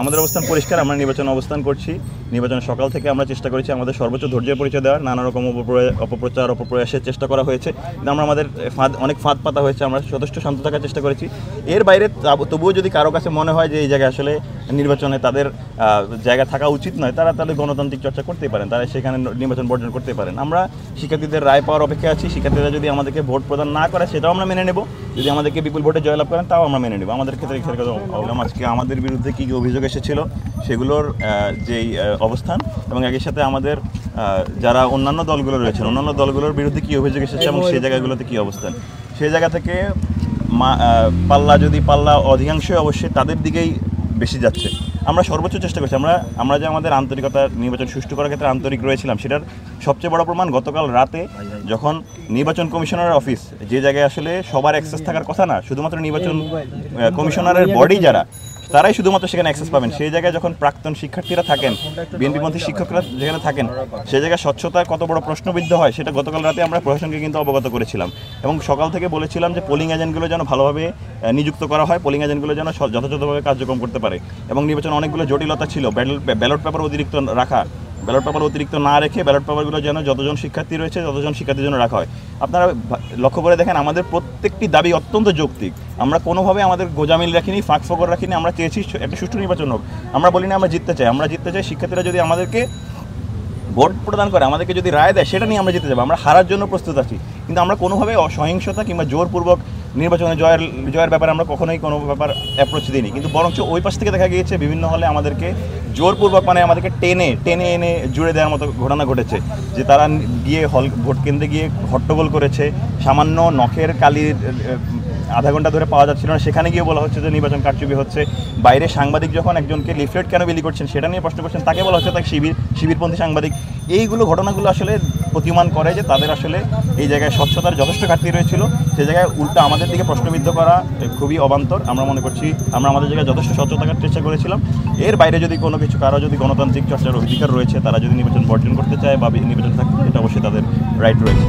আমাদের অবস্থান পরিষ্কার। আমরা নির্বাচন অবস্থান করছি। নির্বাচন সকাল থেকে আমরা চেষ্টা করেছি আমাদের সর্বোচ্চ ধৈর্যের পরিচয় দেওয়ার। নানা রকম অপপ্রচার অপপ্রয়াসের চেষ্টা করা হয়েছে, কিন্তু আমরা আমাদের অনেক ফাঁদ পাতা হয়েছে। আমরা যথেষ্ট শান্ত থাকার চেষ্টা করেছি। এর বাইরে তবুও যদি কারো কাছে মনে হয় যে এই জায়গায় আসলে নির্বাচনে তাদের জায়গা থাকা উচিত নয়, তারা তাদের গণতান্ত্রিক চর্চা করতেই পারেন, তারা সেখানে নির্বাচন বর্জন করতে পারেন। আমরা শিক্ষার্থীদের রায় পাওয়ার অপেক্ষায় আছি। শিক্ষার্থীরা যদি আমাদেরকে ভোট প্রদান না করে সেটাও আমরা মেনে নেব। যদি আমাদেরকে বিপুল ভোটে জয়লাভ করেন তাও আমরা মেনে নেব। আমাদের ক্ষেত্রে আজকে আমাদের বিরুদ্ধে কী কী অভিযোগ এসেছিল সেগুলোর যেই অবস্থান এবং একই সাথে আমাদের যারা অন্যান্য দলগুলো রয়েছেন অন্যান্য দলগুলোর বিরুদ্ধে কী অভিযোগ এসেছে এবং সেই জায়গাগুলোতে কী অবস্থান, সেই জায়গা থেকে পাল্লা অধিকাংশই অবশ্যই তাদের দিকেই বেশি যাচ্ছে। আমরা সর্বোচ্চ চেষ্টা করছি। আমরা যে আমাদের আন্তরিকতা নির্বাচন সুষ্ঠু করার ক্ষেত্রে আন্তরিক রয়েছিলাম, সেটার সবচেয়ে বড় প্রমাণ গতকাল রাতে যখন নির্বাচন কমিশনারের অফিস, যে জায়গায় আসলে সবার অ্যাক্সেস থাকার কথা না, শুধুমাত্র নির্বাচন কমিশনারের বডি যারা, তারাই শুধুমাত্র সেখানে অ্যাক্সেস পাবেন। সেই জায়গায় যখন প্রাক্তন শিক্ষার্থীরা থাকেন, বিএনপিপন্থী শিক্ষকরা যেখানে থাকেন, সেই জায়গায় স্বচ্ছতার কত বড় প্রশ্নবিদ্ধ হয় সেটা গতকাল রাতে আমরা প্রশাসনকে কিন্তু অবগত করেছিলাম এবং সকাল থেকে বলেছিলাম যে পোলিং এজেন্টগুলো যেন ভালোভাবে নিযুক্ত করা হয়, পোলিং এজেন্টগুলো যেন যথাযথভাবে কার্যক্রম করতে পারে। এবং নির্বাচন অনেকগুলো জটিলতা ছিল, ব্যালট পেপার অতিরিক্ত রাখা, ব্যালট পেপার অতিরিক্ত না রেখে ব্যালট পেপারগুলো যেন যতজন শিক্ষার্থী রয়েছে ততজন শিক্ষার্থীর জন্য রাখা হয়। আপনারা লক্ষ্য করে দেখেন আমাদের প্রত্যেকটি দাবি অত্যন্ত যৌক্তিক। আমরা কোনোভাবে আমাদের গোজামিল রাখিনি, ফাঁক ফোকর রাখিনি। আমরা চেয়েছি একটা সুষ্ঠু নির্বাচন হোক। আমরা বলি না আমরা জিততে চাই। শিক্ষার্থীরা যদি আমাদেরকে ভোট প্রদান করে, আমাদেরকে যদি রায় দেয়, সেটা নিয়ে আমরা জিতে যাবো। আমরা হারার জন্য প্রস্তুত আছি, কিন্তু আমরা কোনোভাবে সহিংসতা কিংবা জোরপূর্বক নির্বাচনে জয়ের ব্যাপারে আমরা কখনোই কোনো ব্যাপার অ্যাপ্রোচ দিইনি। কিন্তু বরঞ্চ ওই পাশ থেকে দেখা গিয়েছে বিভিন্ন হলে আমাদেরকে জোরপূর্বক আমাদেরকে টেনে এনে জুড়ে দেওয়ার মতো ঘটনা ঘটেছে, যে তারা গিয়ে ভোট কেন্দ্রে গিয়ে হট্টগোল করেছে। সামান্য নখের কালির আধা ঘন্টা ধরে পাওয়া যাচ্ছিল না, সেখানে গিয়ে বলা হচ্ছে যে নির্বাচন কারচুপি হচ্ছে। বাইরে সাংবাদিক যখন একজনকে লিফলেট কেন বিলি করছেন সেটা নিয়ে প্রশ্ন করছেন, তাকে বলা হচ্ছে তাকে শিবিরপন্থী সাংবাদিক। এইগুলো ঘটনাগুলো আসলে প্রতিমান করে যে তাদের আসলে এই জায়গায় স্বচ্ছতার যথেষ্ট ঘাটতি রয়েছিল। সেই জায়গায় উল্টা আমাদের দিকে প্রশ্নবিদ্ধ করা খুবই অবান্তর। আমরা মনে করছি আমরা আমাদের জায়গায় যথেষ্ট স্বচ্ছ থাকার চেষ্টা করেছিলাম। এর বাইরে যদি কোনো কিছু কারো যদি গণতান্ত্রিক চর্চার অধিকার রয়েছে, তারা যদি নির্বাচন বর্জন করতে চায় বা নির্বাচন থাকতে চায়, এটা অবশ্যই তাদের রাইট রয়েছে।